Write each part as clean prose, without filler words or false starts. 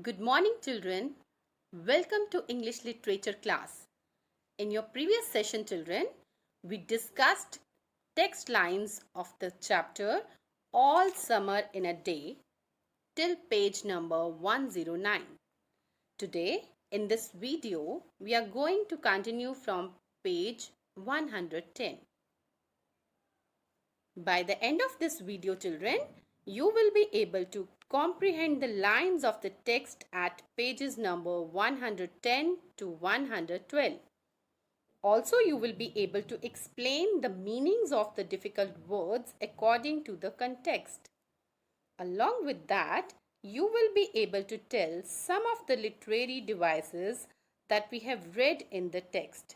Good morning, children. Welcome to English literature class. In your previous session, children, we discussed text lines of the chapter All Summer in a Day till page number 109. Today, in this video, we are going to continue from page 110. By the end of this video, children, you will be able to comprehend the lines of the text at pages number 110 to 112. Also, you will be able to explain the meanings of the difficult words according to the context. Along with that, you will be able to tell some of the literary devices that we have read in the text.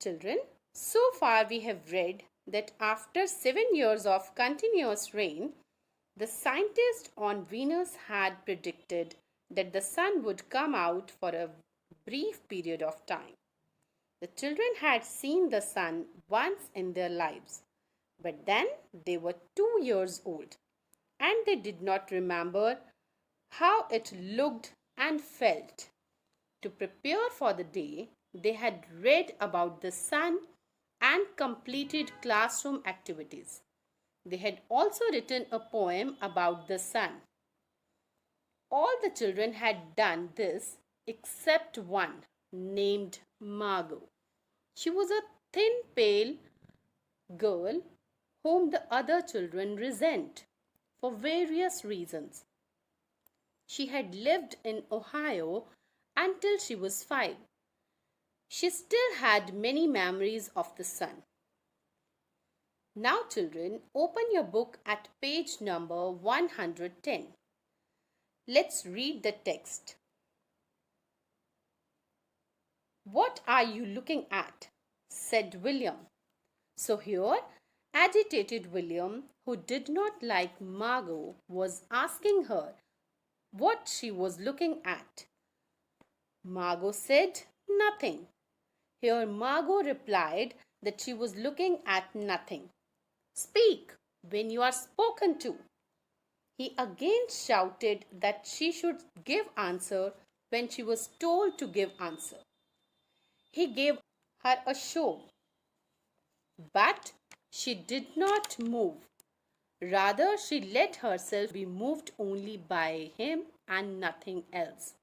Children, so far we have read that after 7 years of continuous rain, the scientists on Venus had predicted that the sun would come out for a brief period of time. The children had seen the sun once in their lives, but then they were 2 years old and they did not remember how it looked and felt. To prepare for the day, they had read about the sun and completed classroom activities. They had also written a poem about the sun. All the children had done this except one named Margot. She was a thin, pale girl whom the other children resent for various reasons. She had lived in Ohio until she was 5. She still had many memories of the sun. Now, children, open your book at page number 110. Let's read the text. "What are you looking at?" said William. So here, agitated William, who did not like Margot, was asking her what she was looking at. Margot said nothing. Here Margot replied that she was looking at nothing. "Speak when you are spoken to." He again shouted that she should give answer when she was told to give answer. He gave her a show, but she did not move. Rather, she let herself be moved only by him and nothing else.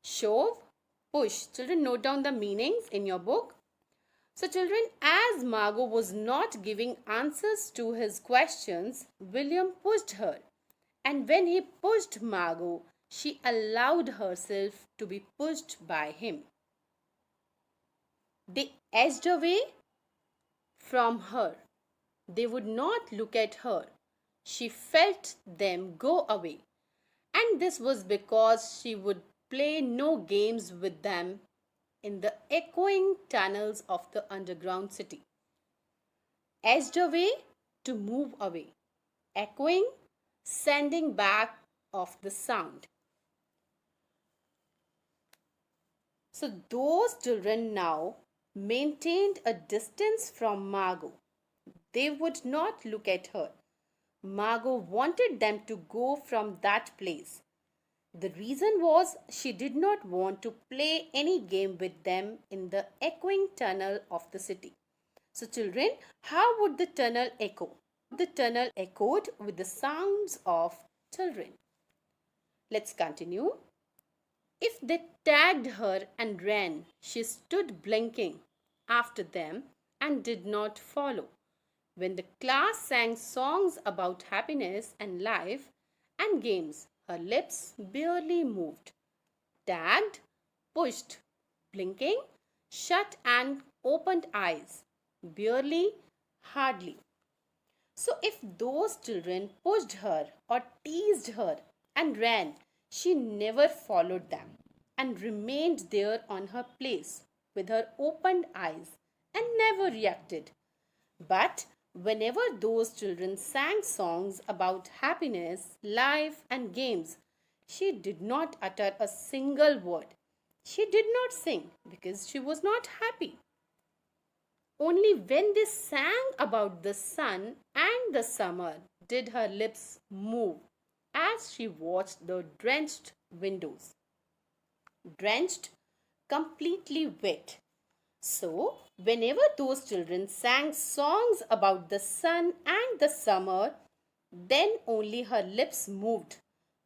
Shove, push. Children, note down the meanings in your book. So children, as Margot was not giving answers to his questions, William pushed her. And when he pushed Margot, she allowed herself to be pushed by him. They edged away from her. They would not look at her. She felt them go away. And this was because she would play no games with them in the echoing tunnels of the underground city. Edged away, to move away. Echoing, sending back of the sound. So those children now maintained a distance from Margot. They would not look at her. Margot wanted them to go from that place. The reason was she did not want to play any game with them in the echoing tunnel of the city. So children, how would the tunnel echo? The tunnel echoed with the sounds of children. Let's continue. If they tagged her and ran, she stood blinking after them and did not follow. When the class sang songs about happiness and life and games, her lips barely moved. Tagged, pushed, blinking, shut and opened eyes. Barely, hardly. So if those children pushed her or teased her and ran, she never followed them and remained there on her place with her opened eyes and never reacted. But whenever those children sang songs about happiness, life and games, she did not utter a single word. She did not sing because she was not happy. Only when they sang about the sun and the summer did her lips move as she watched the drenched windows. Drenched, completely wet. So, whenever those children sang songs about the sun and the summer, then only her lips moved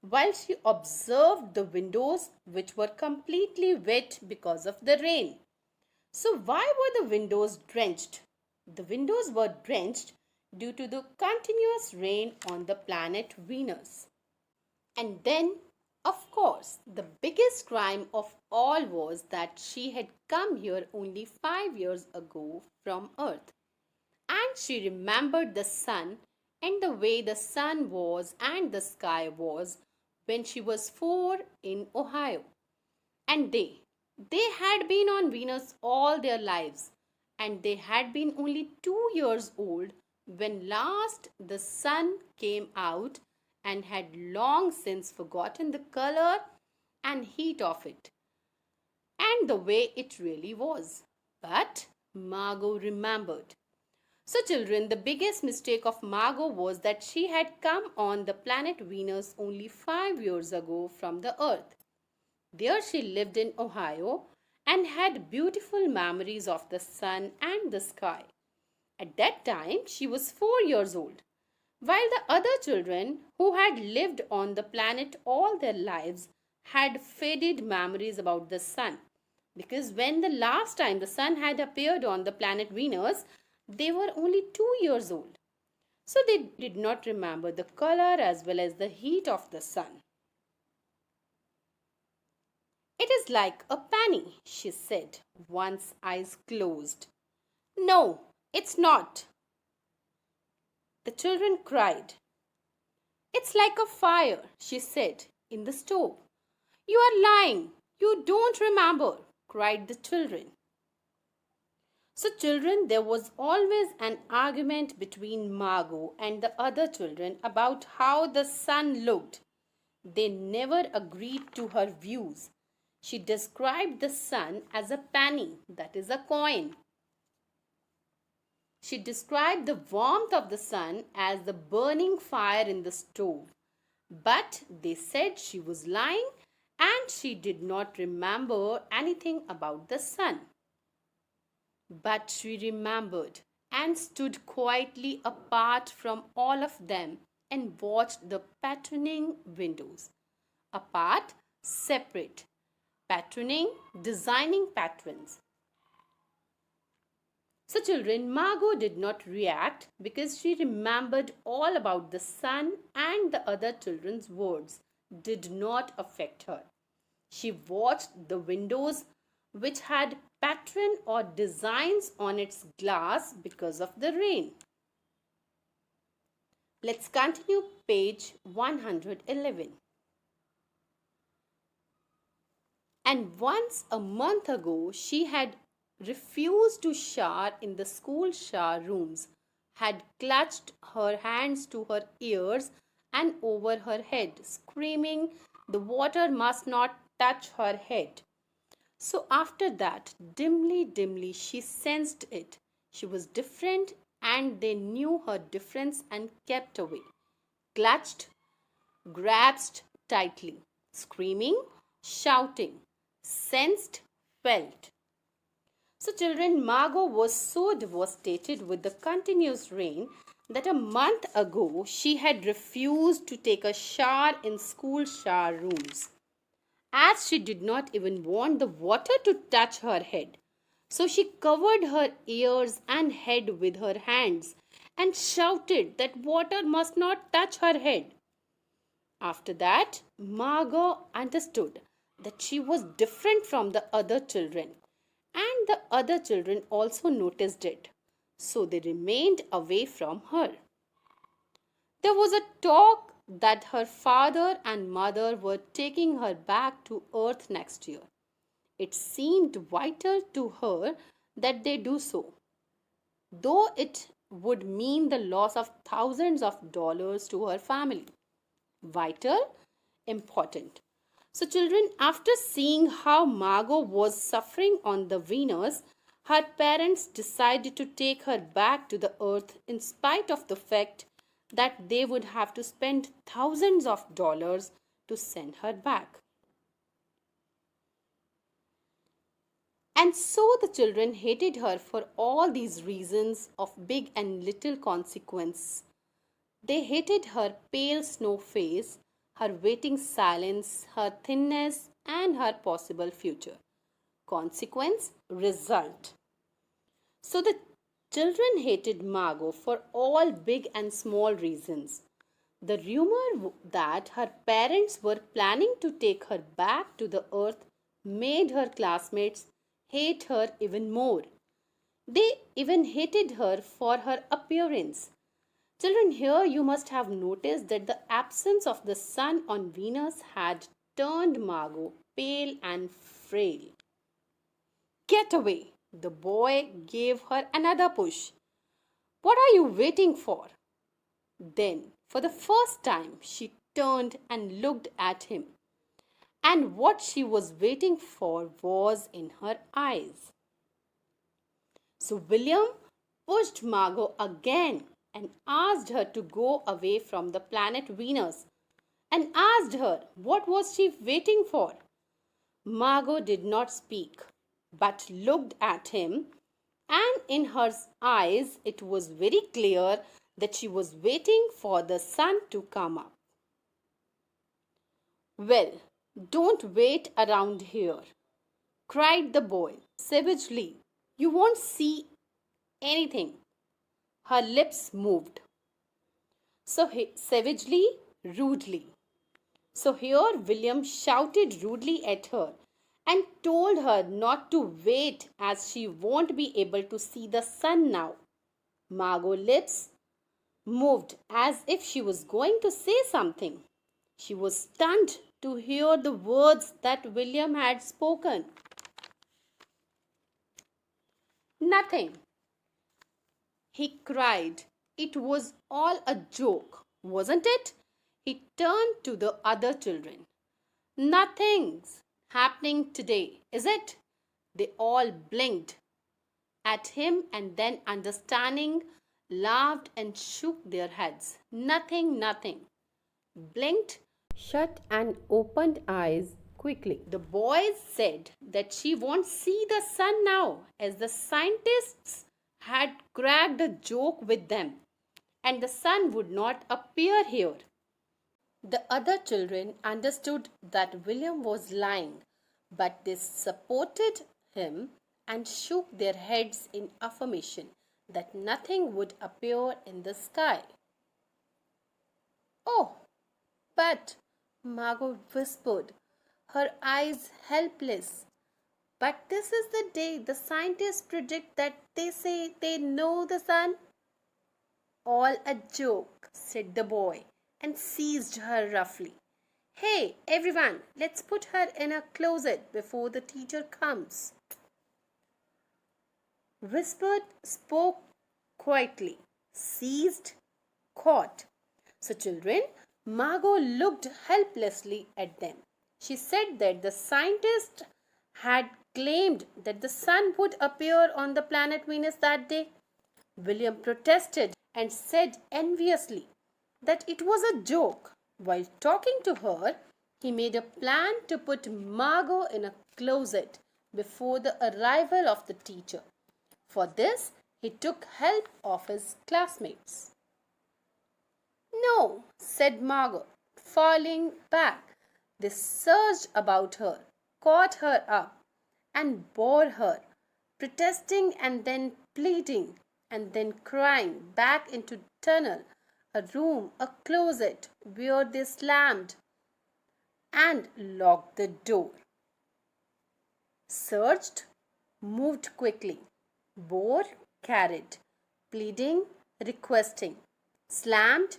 while she observed the windows which were completely wet because of the rain. So, why were the windows drenched? The windows were drenched due to the continuous rain on the planet Venus. And then, of course, the biggest crime of all was that she had come here only 5 years ago from Earth. And she remembered the sun and the way the sun was and the sky was when she was 4 in Ohio. And they had been on Venus all their lives, and they had been only 2 years old when last the sun came out and had long since forgotten the color and heat of it and the way it really was. But Margot remembered. So, children, the biggest mistake of Margot was that she had come on the planet Venus only 5 years ago from the Earth. There she lived in Ohio and had beautiful memories of the sun and the sky. At that time, she was 4 years old, while the other children who had lived on the planet all their lives had faded memories about the sun. Because when the last time the sun had appeared on the planet Venus, they were only 2 years old. So they did not remember the color as well as the heat of the sun. "It is like a penny," she said, once eyes closed. "No, it's not," the children cried. "It's like a fire," she said, "in the stove." "You are lying. You don't remember," cried the children. So, children, there was always an argument between Margot and the other children about how the sun looked. They never agreed to her views. She described the sun as a penny, that is a coin. She described the warmth of the sun as the burning fire in the stove. But they said she was lying and she did not remember anything about the sun. But she remembered and stood quietly apart from all of them and watched the patterning windows. Apart, separate. Patterning, designing patterns. So, children, Margot did not react because she remembered all about the sun, and the other children's words did not affect her. She watched the windows which had pattern or designs on its glass because of the rain. Let's continue page 111. And once a month ago, she had refused to shower in the school shower rooms, had clutched her hands to her ears and over her head, screaming, "The water must not touch her head." So after that, dimly, she sensed it. She was different and they knew her difference and kept away. Clutched, grasped tightly, screaming, shouting, sensed, felt. So children, Margot was so devastated with the continuous rain that a month ago she had refused to take a shower in school shower rooms, as she did not even want the water to touch her head. So she covered her ears and head with her hands and shouted that water must not touch her head. After that, Margot understood that she was different from the other children, and the other children also noticed it. So they remained away from her. There was a talk that her father and mother were taking her back to Earth next year. It seemed vital to her that they do so, though it would mean the loss of thousands of dollars to her family. Vital, important. So children, after seeing how Margot was suffering on the Venus, her parents decided to take her back to the Earth in spite of the fact that they would have to spend thousands of dollars to send her back. And so the children hated her for all these reasons of big and little consequence. They hated her pale snow face, her waiting silence, her thinness, and her possible future. Consequence, result. So the children hated Margot for all big and small reasons. The rumor that her parents were planning to take her back to the earth made her classmates hate her even more. They even hated her for her appearance. Children, here you must have noticed that the absence of the sun on Venus had turned Margot pale and frail. Get away! The boy gave her another push. What are you waiting for? Then, for the first time, she turned and looked at him. And what she was waiting for was in her eyes. So William pushed Margot again and asked her to go away from the planet Venus and asked her what was she waiting for. Margot did not speak but looked at him, and in her eyes it was very clear that she was waiting for the sun to come up. Well, don't wait around here, cried the boy savagely. You won't see anything. Her lips moved. So savagely, rudely. So here William shouted rudely at her and told her not to wait as she won't be able to see the sun now. Margot's lips moved as if she was going to say something. She was stunned to hear the words that William had spoken. Nothing, he cried. It was all a joke, wasn't it? He turned to the other children. Nothing's happening today, is it? They all blinked at him and then, understanding, laughed and shook their heads. Nothing, nothing. Blinked, shut and opened eyes quickly. The boys said that she won't see the sun now, as the scientists had cracked a joke with them and the sun would not appear here. The other children understood that William was lying, but they supported him and shook their heads in affirmation that nothing would appear in the sky. Oh, but, Margot whispered, her eyes helpless. But this is the day the scientists predict that they say they know the sun. All a joke, said the boy and seized her roughly. Hey, everyone, let's put her in a closet before the teacher comes. Whispered, spoke quietly, seized, caught. So children, Margot looked helplessly at them. She said that the scientists had claimed that the sun would appear on the planet Venus that day. William protested and said enviously that it was a joke. While talking to her, he made a plan to put Margot in a closet before the arrival of the teacher. For this, he took help of his classmates. No, said Margot, falling back. They surged about her, caught her up, and bore her, protesting and then pleading and then crying back into tunnel, a room, a closet, where they slammed and locked the door. Searched, moved quickly, bore, carried, pleading, requesting, slammed,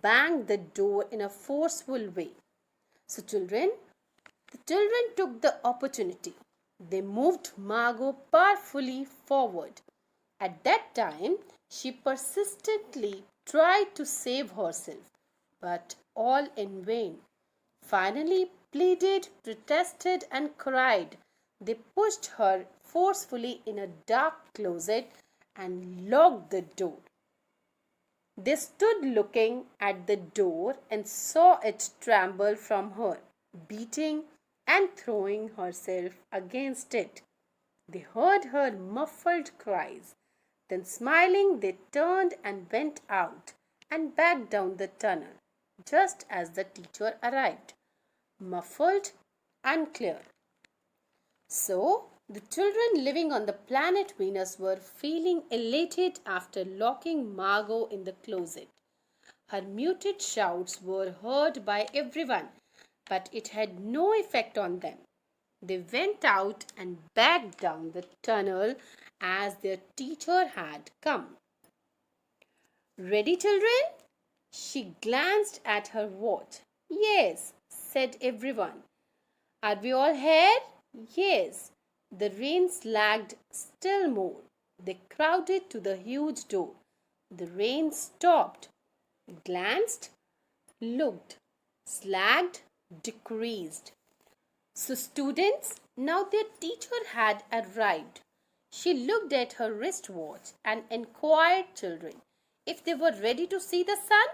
banged the door in a forceful way. So the children took the opportunity. They moved Margot powerfully forward. At that time, she persistently tried to save herself, but all in vain. Finally, pleaded, protested, and cried. They pushed her forcefully in a dark closet and locked the door. They stood looking at the door and saw it tremble from her, beating and throwing herself against it. They heard her muffled cries. Then, smiling, they turned and went out and back down the tunnel, just as the teacher arrived, muffled, unclear. So, the children living on the planet Venus were feeling elated after locking Margot in the closet. Her muted shouts were heard by everyone, but it had no effect on them. They went out and back down the tunnel as their teacher had come. Ready, children? She glanced at her watch. Yes, said everyone. Are we all here? Yes. The rain slacked still more. They crowded to the huge door. The rain stopped, glanced, looked, slacked, decreased. So, students, now their teacher had arrived. She looked at her wristwatch and inquired children if they were ready to see the sun.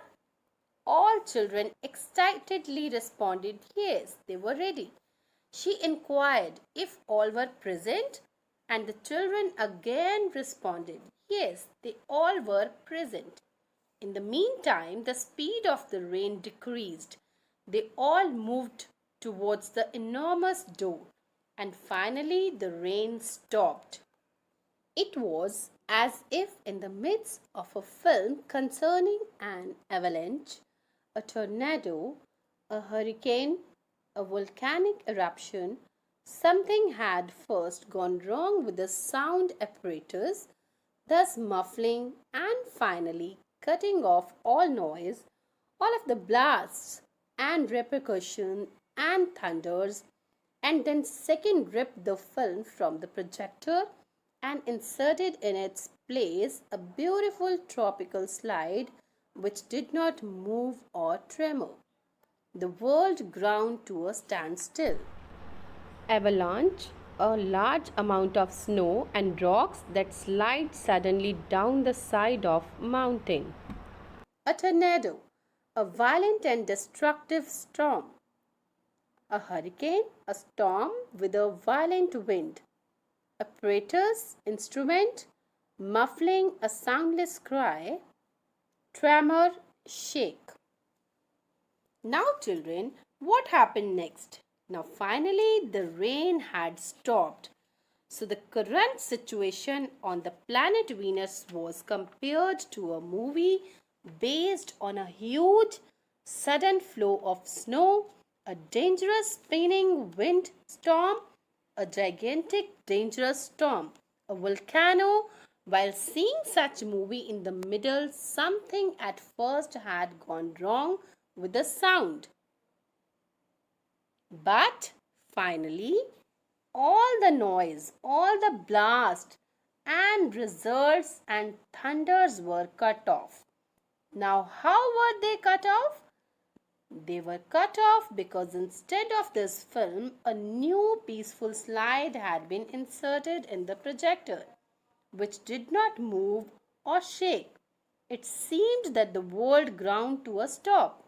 All children excitedly responded yes, they were ready. She inquired if all were present, and the children again responded yes, they all were present. In the meantime, the speed of the rain decreased. They all moved towards the enormous door, and finally the rain stopped. It was as if in the midst of a film concerning an avalanche, a tornado, a hurricane, a volcanic eruption, something had first gone wrong with the sound apparatus, thus muffling and finally cutting off all noise, all of the blasts and repercussion and thunders, and then second ripped the film from the projector and inserted in its place a beautiful tropical slide which did not move or tremor. The world ground to a standstill. Avalanche, a large amount of snow and rocks that slide suddenly down the side of mountain. A tornado, a violent and destructive storm. A hurricane, a storm with a violent wind. Apparatus, instrument, muffling a soundless cry. Tremor, shake. Now, children, what happened next? Now, finally, the rain had stopped. So, the current situation on the planet Venus was compared to a movie based on a huge, sudden flow of snow, a dangerous spinning wind storm, a gigantic, dangerous storm, a volcano. While seeing such movie in the middle, something at first had gone wrong with the sound. But finally, all the noise, all the blast and results and thunders were cut off. Now, how were they cut off? They were cut off because instead of this film, a new peaceful slide had been inserted in the projector, which did not move or shake. It seemed that the world ground to a stop.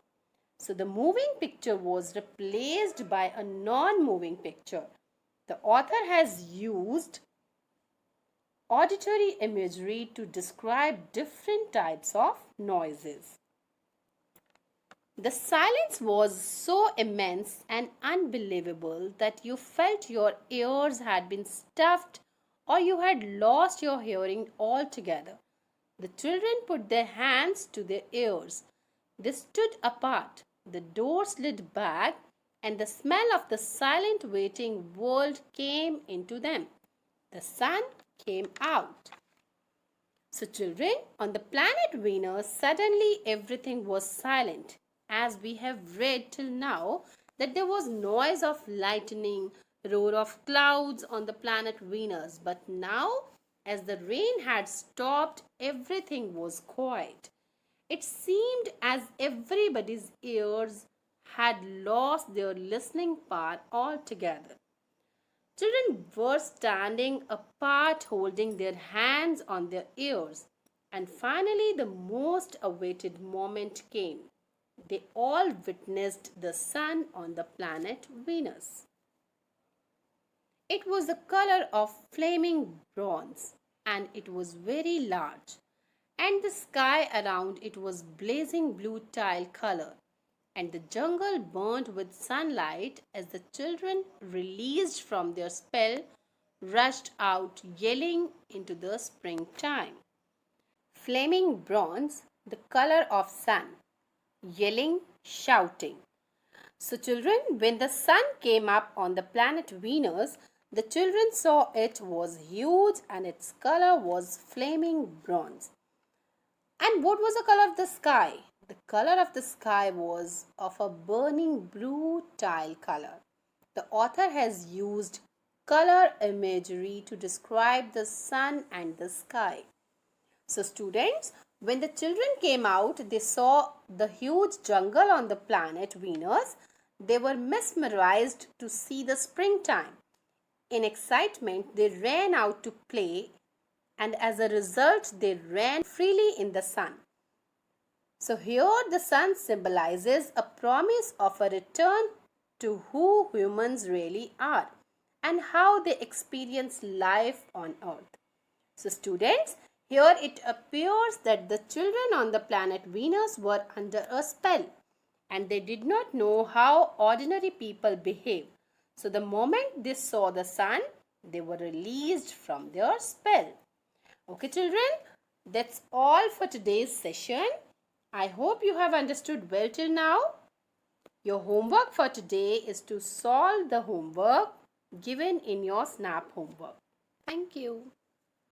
So the moving picture was replaced by a non-moving picture. The author has used auditory imagery to describe different types of noises. The silence was so immense and unbelievable that you felt your ears had been stuffed or you had lost your hearing altogether. The children put their hands to their ears. They stood apart. The door slid back and the smell of the silent waiting world came into them. The sun came out. So children, on the planet Venus, suddenly everything was silent. As we have read till now that there was noise of lightning, roar of clouds on the planet Venus. But now, as the rain had stopped, everything was quiet. It seemed as everybody's ears had lost their listening power altogether. Children were standing apart holding their hands on their ears. And finally, the most awaited moment came. They all witnessed the sun on the planet Venus. It was the color of flaming bronze, and it was very large, and the sky around it was blazing blue tile color, and the jungle burned with sunlight as the children, released from their spell, rushed out yelling into the springtime. Flaming bronze, the color of sun, yelling, shouting. So children, when the sun came up on the planet Venus, the children saw it was huge and its color was flaming bronze. And what was the color of the sky? The color of the sky was of a burning blue tile color. The author has used color imagery to describe the sun and the sky. So students, when the children came out, they saw the huge jungle on the planet Venus. They were mesmerized to see the springtime. In excitement, they ran out to play, and as a result, they ran freely in the sun. So here the sun symbolizes a promise of a return to who humans really are and how they experience life on earth. So students, here it appears that the children on the planet Venus were under a spell and they did not know how ordinary people behave. So the moment they saw the sun, they were released from their spell. Okay children, that's all for today's session. I hope you have understood well till now. Your homework for today is to solve the homework given in your SNAP homework. Thank you.